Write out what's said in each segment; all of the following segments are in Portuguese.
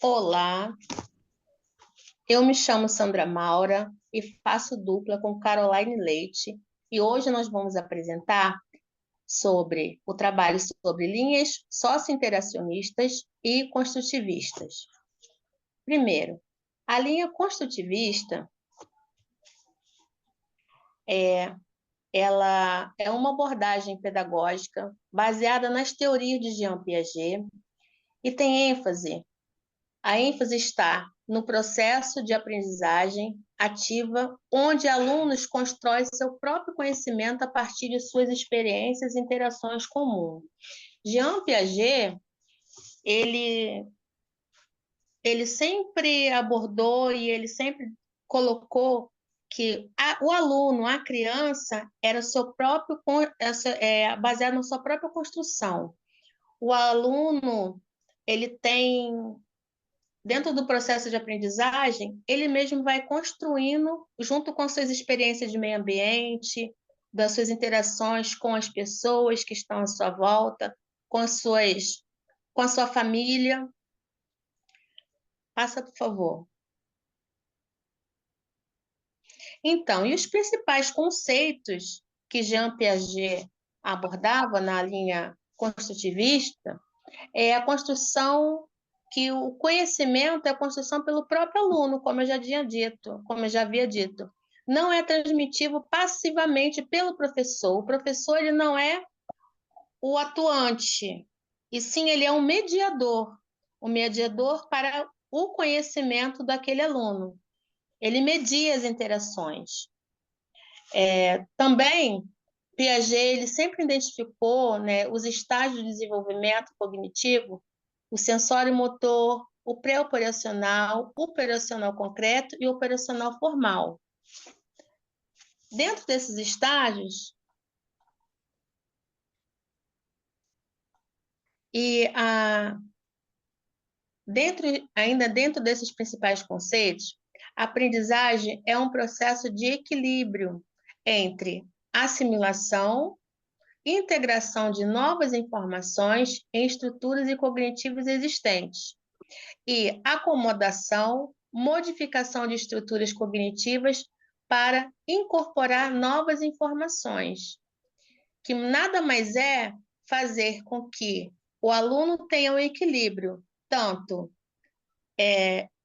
Olá, eu me chamo Sandra Maura e faço dupla com Caroline Leite. E hoje nós vamos apresentar sobre o trabalho sobre linhas socio-interacionistas e construtivistas. Primeiro, a linha construtivista ela é uma abordagem pedagógica baseada nas teorias de Jean Piaget e tem ênfase. A ênfase está no processo de aprendizagem ativa, onde alunos constroem seu próprio conhecimento a partir de suas experiências e interações com o mundo. Jean Piaget, ele, ele sempre abordou e ele sempre colocou que o aluno, a criança, era o seu próprio, baseado na sua própria construção. O aluno, ele tem dentro do processo de aprendizagem, ele mesmo vai construindo, junto com suas experiências de meio ambiente, das suas interações com as pessoas que estão à sua volta, com a sua família. Passa, por favor. Então, e os principais conceitos que Jean Piaget abordava na linha construtivista é a construção que o conhecimento é a construção pelo próprio aluno, como eu já tinha dito, como eu já havia dito. Não é transmitido passivamente pelo professor. O professor ele não é o atuante, e sim ele é um mediador, o mediador para o conhecimento daquele aluno. Ele media as interações. Também Piaget ele sempre identificou, né, os estágios de desenvolvimento cognitivo, o sensório motor, o pré-operacional, o operacional concreto e o operacional formal. Dentro desses estágios, ainda dentro desses principais conceitos, a aprendizagem é um processo de equilíbrio entre assimilação, integração de novas informações em estruturas e cognitivos existentes, e acomodação, modificação de estruturas cognitivas para incorporar novas informações, que nada mais é fazer com que o aluno tenha um equilíbrio, tanto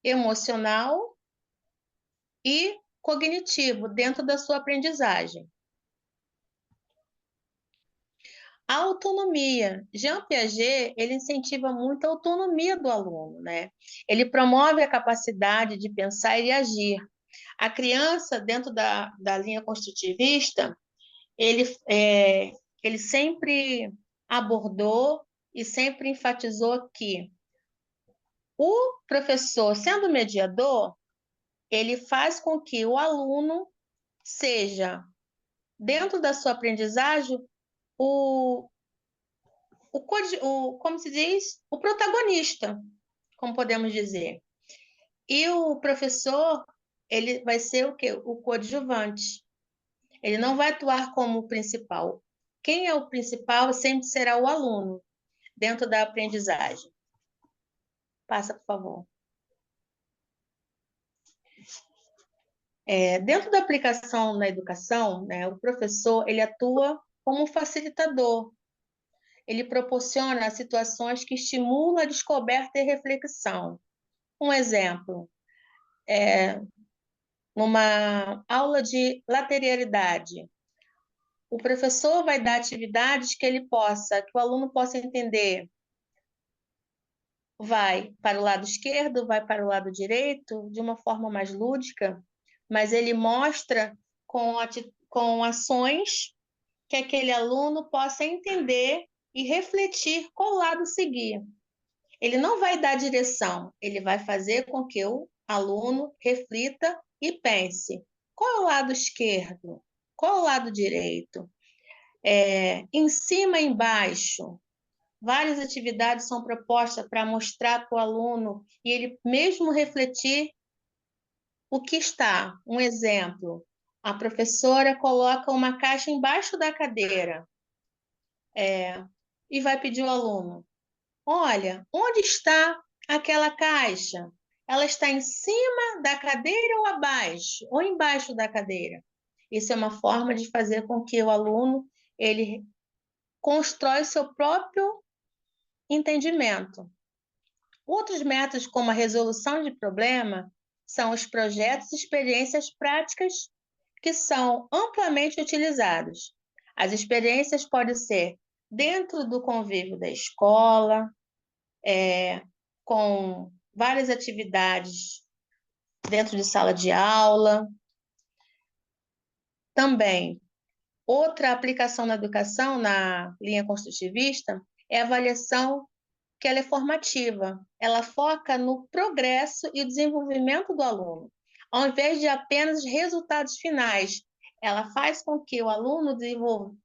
emocional e cognitivo dentro da sua aprendizagem. A autonomia. Jean Piaget, ele incentiva muito a autonomia do aluno, né? Ele promove a capacidade de pensar e agir. A criança, dentro da linha construtivista, ele sempre abordou e sempre enfatizou que o professor, sendo mediador, ele faz com que o aluno seja, dentro da sua aprendizagem, como se diz, o protagonista, como podemos dizer. E o professor, ele vai ser o quê? O coadjuvante. Ele não vai atuar como o principal. Quem é o principal sempre será o aluno, dentro da aprendizagem. Passa, por favor. Dentro da aplicação na educação, né, o professor ele atua como facilitador. Ele proporciona situações que estimulam a descoberta e reflexão. Um exemplo, numa aula de lateralidade, o professor vai dar atividades que o aluno possa entender. Vai para o lado esquerdo, vai para o lado direito, de uma forma mais lúdica, mas ele mostra com ações que aquele aluno possa entender e refletir qual lado seguir. Ele não vai dar direção, ele vai fazer com que o aluno reflita e pense: qual é o lado esquerdo? Qual é o lado direito? Em cima e embaixo. Várias atividades são propostas para mostrar para o aluno e ele mesmo refletir o que está. Um exemplo, a professora coloca uma caixa embaixo da cadeira e vai pedir ao aluno: olha, onde está Aquela caixa, ela está em cima da cadeira ou abaixo, ou embaixo da cadeira? Isso é uma forma de fazer com que o aluno ele constrói o seu próprio entendimento. Outros métodos, como a resolução de problema, são os projetos e experiências práticas que são amplamente utilizados. As experiências podem ser dentro do convívio da escola, com várias atividades dentro de sala de aula. Também, outra aplicação na educação, na linha construtivista, é a avaliação que ela é formativa. Ela foca no progresso e desenvolvimento do aluno, ao invés de apenas resultados finais. Ela faz com que o aluno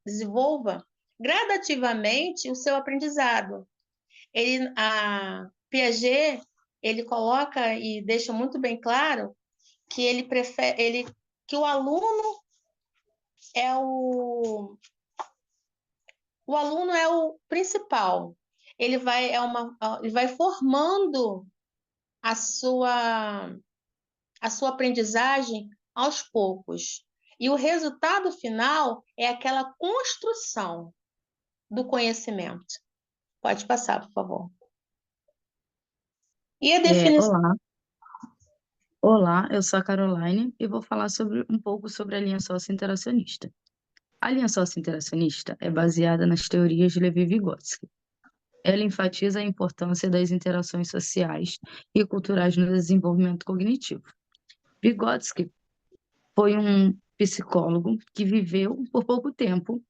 desenvolva gradativamente o seu aprendizado. A Piaget, ele coloca e deixa muito bem claro que ele prefere, que o aluno é o aluno é o principal. Ele vai formando a sua aprendizagem aos poucos. E o resultado final é aquela construção do conhecimento. Pode passar, por favor. E a definição. Olá, olá, eu sou a Caroline e vou falar um pouco sobre a linha sócio-interacionista. A linha sócio-interacionista é baseada nas teorias de Levi-Vygotsky. Ela enfatiza a importância das interações sociais e culturais no desenvolvimento cognitivo. Vygotsky foi um psicólogo que viveu por pouco tempo,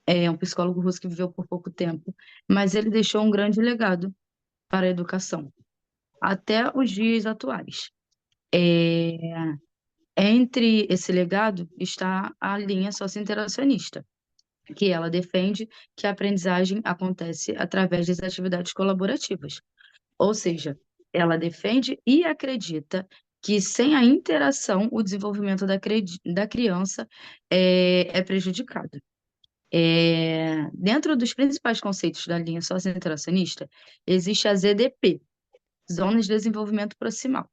um psicólogo russo que viveu por pouco tempo, mas ele deixou um grande legado para a educação, até os dias atuais. Entre esse legado está a linha socio-interacionista, que ela defende que a aprendizagem acontece através das atividades colaborativas. Ou seja, ela defende e acredita que sem a interação o desenvolvimento da criança é prejudicado. Dentro dos principais conceitos da linha socio-interacionista, existe a ZDP, Zonas de Desenvolvimento Proximal.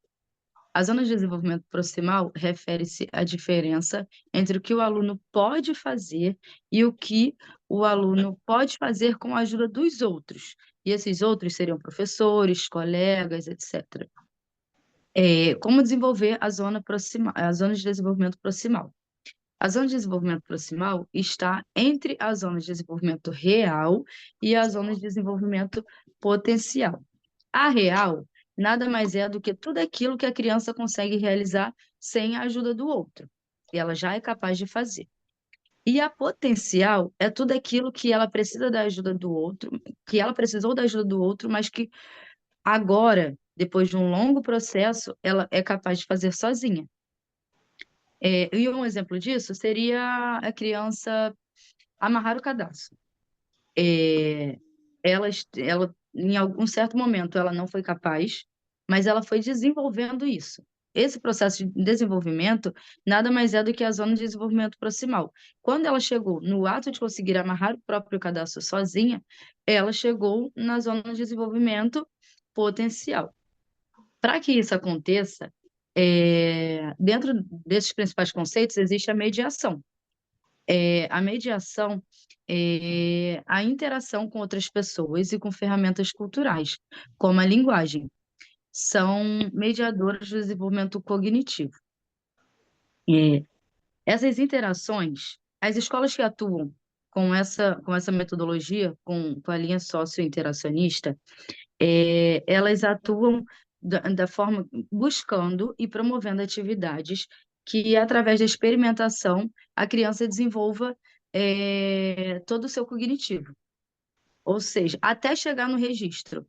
A zona de desenvolvimento proximal refere-se à diferença entre o que o aluno pode fazer e o que o aluno pode fazer com a ajuda dos outros. E esses outros seriam professores, colegas, etc. Como desenvolver a zona de desenvolvimento proximal? A zona de desenvolvimento proximal está entre a zona de desenvolvimento real e a zona de desenvolvimento potencial. A real nada mais é do que tudo aquilo que a criança consegue realizar sem a ajuda do outro. E ela já é capaz de fazer. E a potencial é tudo aquilo que ela precisa da ajuda do outro, que ela precisou da ajuda do outro, mas que agora, depois de um longo processo, ela é capaz de fazer sozinha. E um exemplo disso seria a criança amarrar o cadastro. Ela, em algum certo momento, ela não foi capaz, mas ela foi desenvolvendo isso. Esse processo de desenvolvimento nada mais é do que a zona de desenvolvimento proximal. Quando ela chegou no ato de conseguir amarrar o próprio cadastro sozinha, ela chegou na zona de desenvolvimento potencial. Para que isso aconteça, dentro desses principais conceitos, existe a mediação. A mediação é a interação com outras pessoas e com ferramentas culturais, como a linguagem. São mediadoras do desenvolvimento cognitivo. Essas interações, as escolas que atuam com essa metodologia, com a linha socio-interacionista, elas atuam da forma buscando e promovendo atividades que, através da experimentação, a criança desenvolva todo o seu cognitivo. Ou seja, até chegar no registro.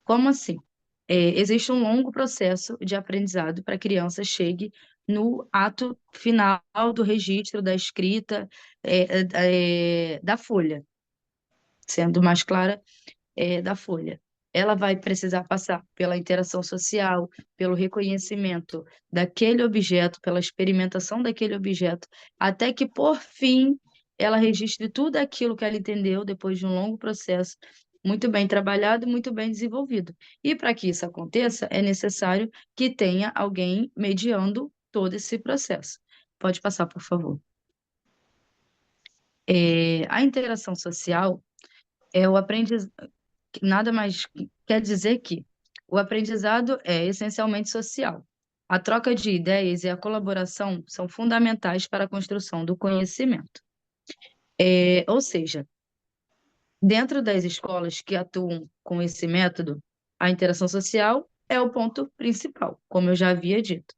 Como assim? Existe um longo processo de aprendizado para a criança chegue no ato final do registro, da escrita, da folha, sendo mais clara, da folha. Ela vai precisar passar pela interação social, pelo reconhecimento daquele objeto, pela experimentação daquele objeto, até que, por fim, ela registre tudo aquilo que ela entendeu depois de um longo processo muito bem trabalhado, muito bem desenvolvido. E para que isso aconteça, é necessário que tenha alguém mediando todo esse processo. Pode passar, por favor. A interação social é o aprendizado, nada mais quer dizer que o aprendizado é essencialmente social. A troca de ideias e a colaboração são fundamentais para a construção do conhecimento. Ou seja, dentro das escolas que atuam com esse método, a interação social é o ponto principal, como eu já havia dito.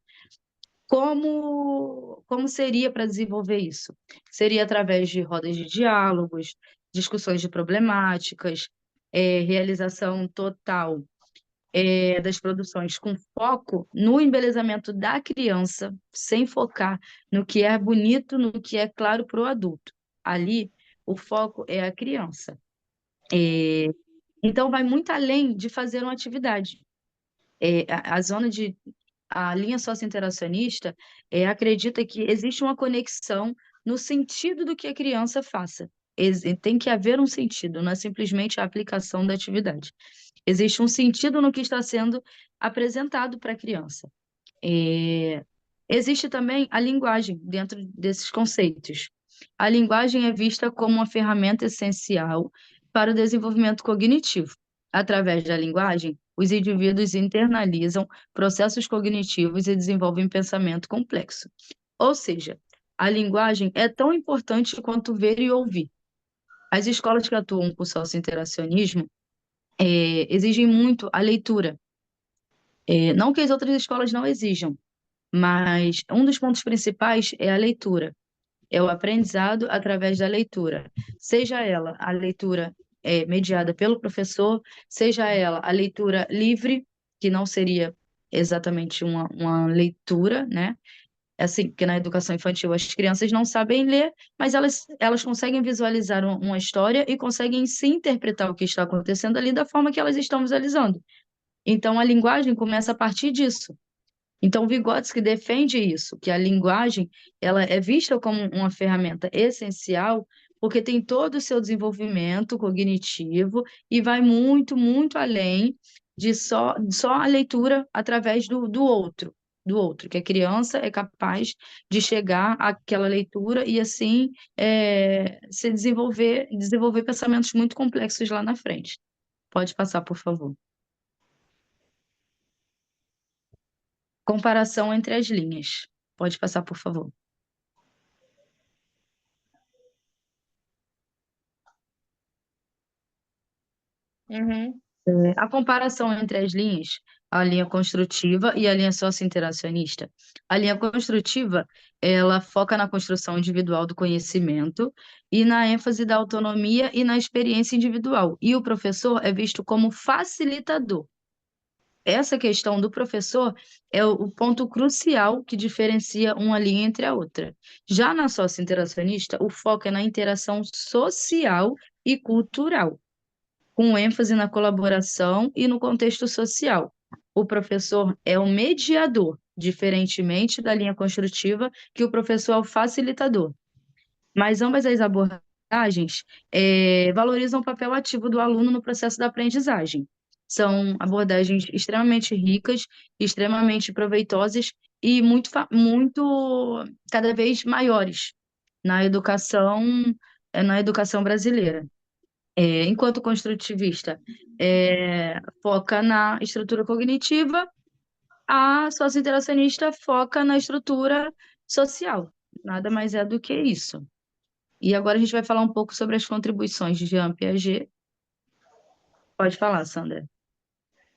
Como seria para desenvolver isso? Seria através de rodas de diálogos, discussões de problemáticas, realização total das produções com foco no embelezamento da criança, sem focar no que é bonito, no que é claro para o adulto. Ali, o foco é a criança. Então, vai muito além de fazer uma atividade. A linha socio-interacionista acredita que existe uma conexão no sentido do que a criança faça. Tem que haver um sentido, não é simplesmente a aplicação da atividade. Existe um sentido no que está sendo apresentado para a criança. Existe também a linguagem dentro desses conceitos. A linguagem é vista como uma ferramenta essencial para o desenvolvimento cognitivo. Através da linguagem, os indivíduos internalizam processos cognitivos e desenvolvem pensamento complexo. Ou seja, a linguagem é tão importante quanto ver e ouvir. As escolas que atuam com socio-interacionismo exigem muito a leitura. Não que as outras escolas não exijam, mas um dos pontos principais é a leitura, é o aprendizado através da leitura, seja ela a leitura mediada pelo professor, seja ela a leitura livre, que não seria exatamente uma leitura, né? Assim, porque na educação infantil as crianças não sabem ler, mas elas conseguem visualizar uma história e conseguem se interpretar o que está acontecendo ali da forma que elas estão visualizando. Então, a linguagem começa a partir disso. Então, Vygotsky defende isso, que a linguagem ela é vista como uma ferramenta essencial, porque tem todo o seu desenvolvimento cognitivo e vai muito, muito além de só a leitura através do outro, que a criança é capaz de chegar àquela leitura e, assim, se desenvolver pensamentos muito complexos lá na frente. Pode passar, por favor. Comparação entre as linhas. Pode passar, por favor. Uhum. A comparação entre as linhas, a linha construtiva e a linha socio-interacionista. A linha construtiva, ela foca na construção individual do conhecimento e na ênfase da autonomia e na experiência individual. E o professor é visto como facilitador. Essa questão do professor é o ponto crucial que diferencia uma linha entre a outra. Já na socio-interacionista, o foco é na interação social e cultural, com ênfase na colaboração e no contexto social. O professor é o mediador, diferentemente da linha construtiva, que o professor é o facilitador. Mas ambas as abordagens valorizam o papel ativo do aluno no processo da aprendizagem. São abordagens extremamente ricas, extremamente proveitosas e cada vez maiores na educação brasileira. Enquanto construtivista foca na estrutura cognitiva, a socio-interacionista foca na estrutura social. Nada mais é do que isso. E agora a gente vai falar um pouco sobre as contribuições de Jean Piaget. Pode falar, Sandra.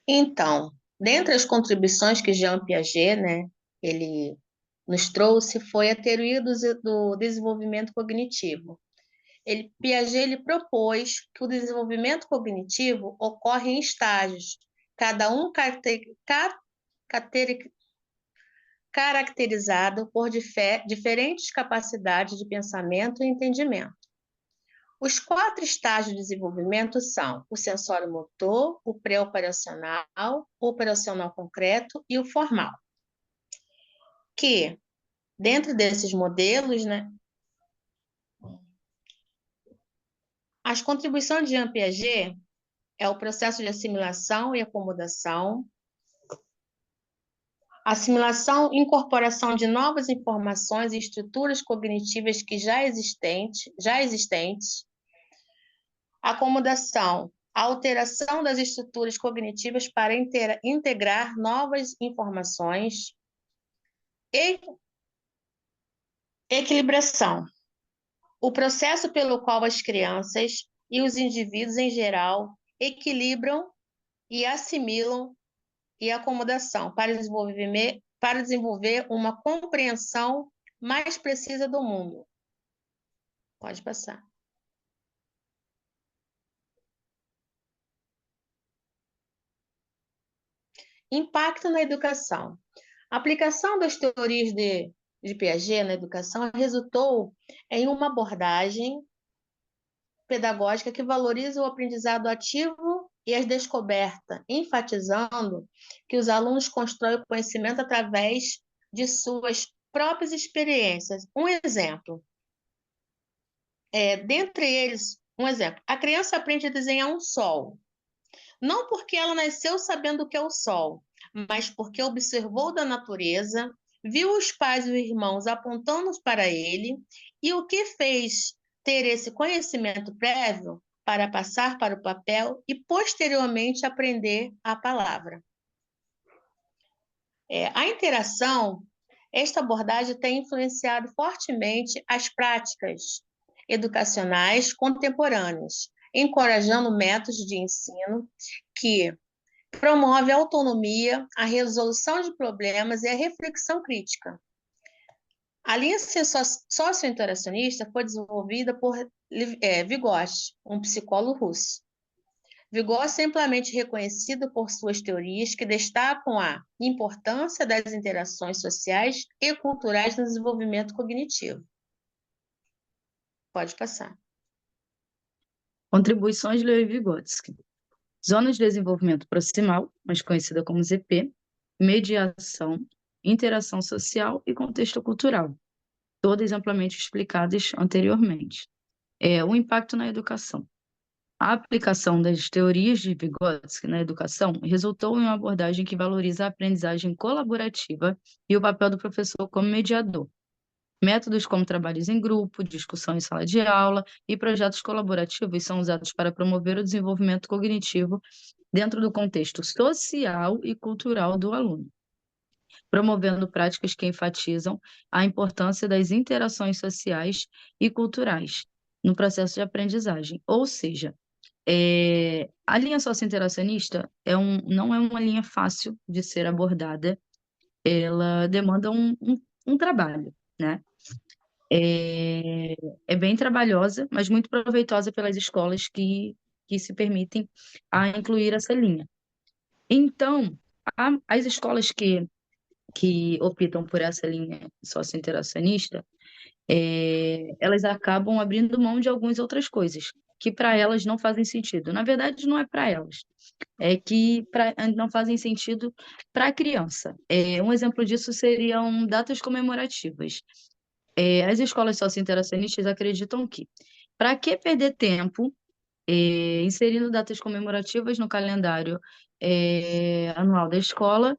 Então, dentre as contribuições que Jean Piaget, né, ele nos trouxe, foi a teoria do desenvolvimento cognitivo. Piaget ele propôs que o desenvolvimento cognitivo ocorre em estágios, cada um caracterizado por diferentes capacidades de pensamento e entendimento. Os 4 estágios de desenvolvimento são o sensório-motor, o pré-operacional, o operacional concreto e o formal. Que, dentro desses modelos, né, as contribuições de Jean Piaget é o processo de assimilação e acomodação. Assimilação e incorporação de novas informações e estruturas cognitivas que já existentes. Acomodação, a alteração das estruturas cognitivas para integrar novas informações. E equilibração, o processo pelo qual as crianças e os indivíduos em geral equilibram e assimilam, e acomodação para desenvolver uma compreensão mais precisa do mundo. Pode passar. Impacto na educação. A aplicação das teorias de Piaget na educação resultou em uma abordagem pedagógica que valoriza o aprendizado ativo e as descobertas, enfatizando que os alunos constroem o conhecimento através de suas próprias experiências. Um exemplo, a criança aprende a desenhar um sol, não porque ela nasceu sabendo o que é o sol, mas porque observou da natureza, viu os pais e os irmãos apontando para ele, e o que fez ter esse conhecimento prévio para passar para o papel e, posteriormente, aprender a palavra. A interação, esta abordagem tem influenciado fortemente as práticas educacionais contemporâneas, encorajando métodos de ensino que promove a autonomia, a resolução de problemas e a reflexão crítica. A linha socio-interacionista foi desenvolvida por Vygotsky, um psicólogo russo. Vygotsky é amplamente reconhecido por suas teorias que destacam a importância das interações sociais e culturais no desenvolvimento cognitivo. Pode passar. Contribuições de Lev Vygotsky. Zonas de desenvolvimento proximal, mais conhecida como ZP, mediação, interação social e contexto cultural, todas amplamente explicadas anteriormente. O impacto na educação. A aplicação das teorias de Vygotsky na educação resultou em uma abordagem que valoriza a aprendizagem colaborativa e o papel do professor como mediador. Métodos como trabalhos em grupo, discussão em sala de aula e projetos colaborativos são usados para promover o desenvolvimento cognitivo dentro do contexto social e cultural do aluno, promovendo práticas que enfatizam a importância das interações sociais e culturais no processo de aprendizagem. Ou seja, a linha socio-interacionista não é uma linha fácil de ser abordada, ela demanda um trabalho, né? É bem trabalhosa, mas muito proveitosa pelas escolas que se permitem a incluir essa linha. Então, as escolas que optam por essa linha socio-interacionista, elas acabam abrindo mão de algumas outras coisas, que para elas não fazem sentido. Na verdade, não é para elas, é que não fazem sentido para a criança. Um exemplo disso seriam datas comemorativas. As escolas socio-interacionistas acreditam que, para que perder tempo inserindo datas comemorativas no calendário anual da escola,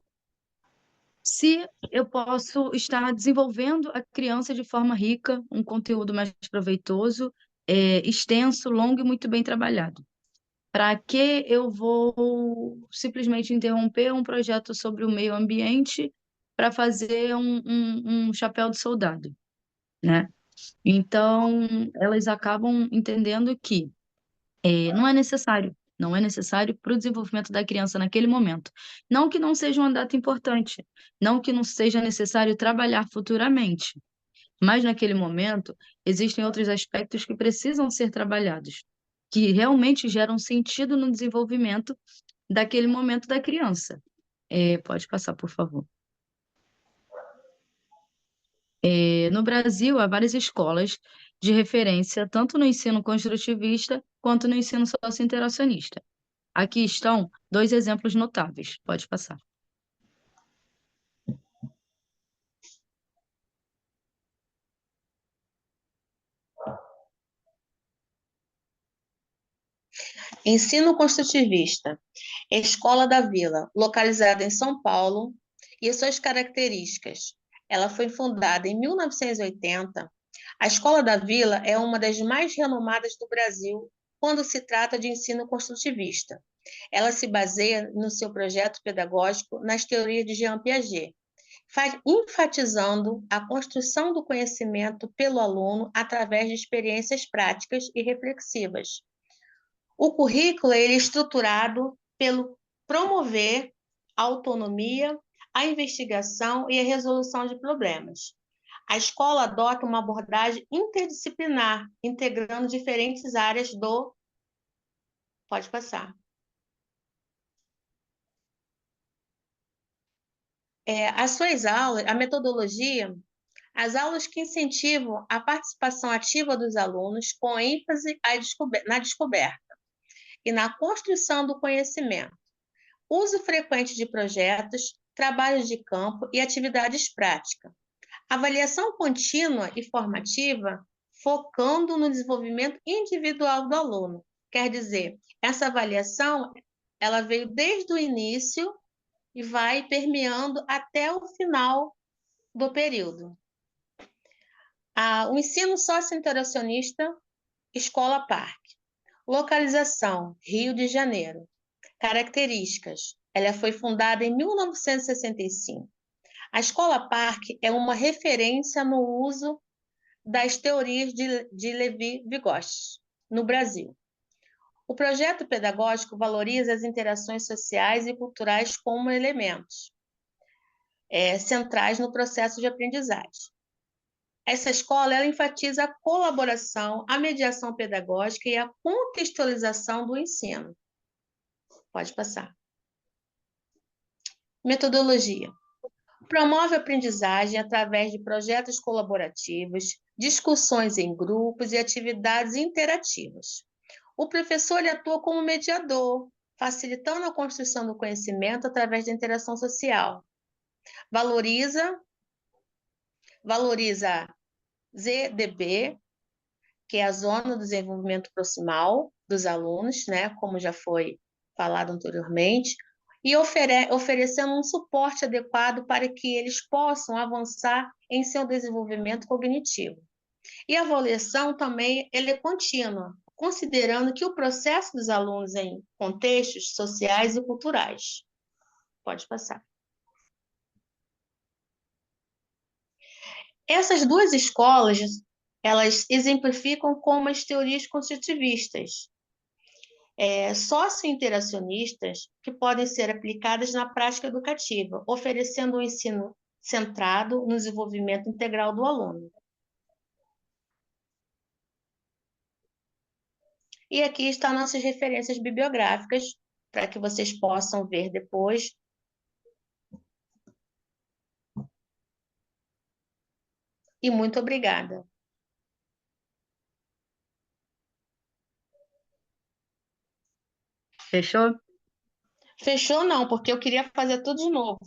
se eu posso estar desenvolvendo a criança de forma rica, um conteúdo mais proveitoso, extenso, longo e muito bem trabalhado. Para que eu vou simplesmente interromper um projeto sobre o meio ambiente para fazer um chapéu de soldado, né? Então, elas acabam entendendo que não é necessário para o desenvolvimento da criança naquele momento. Não que não seja uma data importante, não que não seja necessário trabalhar futuramente, mas naquele momento existem outros aspectos que precisam ser trabalhados, que realmente geram sentido no desenvolvimento daquele momento da criança. Pode passar, por favor. No Brasil, há várias escolas de referência, tanto no ensino construtivista quanto no ensino socio-interacionista. Aqui estão dois exemplos notáveis. Pode passar. Ensino construtivista. Escola da Vila, localizada em São Paulo, e suas características. Ela foi fundada em 1980. A Escola da Vila é uma das mais renomadas do Brasil quando se trata de ensino construtivista. Ela se baseia no seu projeto pedagógico nas teorias de Jean Piaget, enfatizando a construção do conhecimento pelo aluno através de experiências práticas e reflexivas. O currículo ele é estruturado pelo promover a autonomia, a investigação e a resolução de problemas. A escola adota uma abordagem interdisciplinar, integrando diferentes áreas do... Pode passar. As suas aulas, a metodologia, as aulas que incentivam a participação ativa dos alunos com ênfase na descoberta e na construção do conhecimento. Uso frequente de projetos, trabalhos de campo e atividades práticas. Avaliação contínua e formativa, focando no desenvolvimento individual do aluno. Quer dizer, essa avaliação ela veio desde o início e vai permeando até o final do período. O ensino socio-interacionista, Escola Parque. Localização, Rio de Janeiro. Características. Ela foi fundada em 1965. A Escola Parque é uma referência no uso das teorias de Levi-Vygotsky no Brasil. O projeto pedagógico valoriza as interações sociais e culturais como elementos centrais no processo de aprendizagem. Essa escola ela enfatiza a colaboração, a mediação pedagógica e a contextualização do ensino. Pode passar. Metodologia. Promove a aprendizagem através de projetos colaborativos, discussões em grupos e atividades interativas. O professor ele atua como mediador, facilitando a construção do conhecimento através da interação social. Valoriza ZDB, que é a Zona do Desenvolvimento Proximal dos alunos, né, como já foi falado anteriormente, e oferecendo um suporte adequado para que eles possam avançar em seu desenvolvimento cognitivo. E a avaliação também ela é contínua, considerando que o processo dos alunos em contextos sociais e culturais. Pode passar. Essas duas escolas, elas exemplificam como as teorias construtivistas, socio-interacionistas, que podem ser aplicadas na prática educativa, oferecendo um ensino centrado no desenvolvimento integral do aluno. E aqui estão nossas referências bibliográficas, para que vocês possam ver depois. E muito obrigada. Fechou? Fechou não, porque eu queria fazer tudo de novo.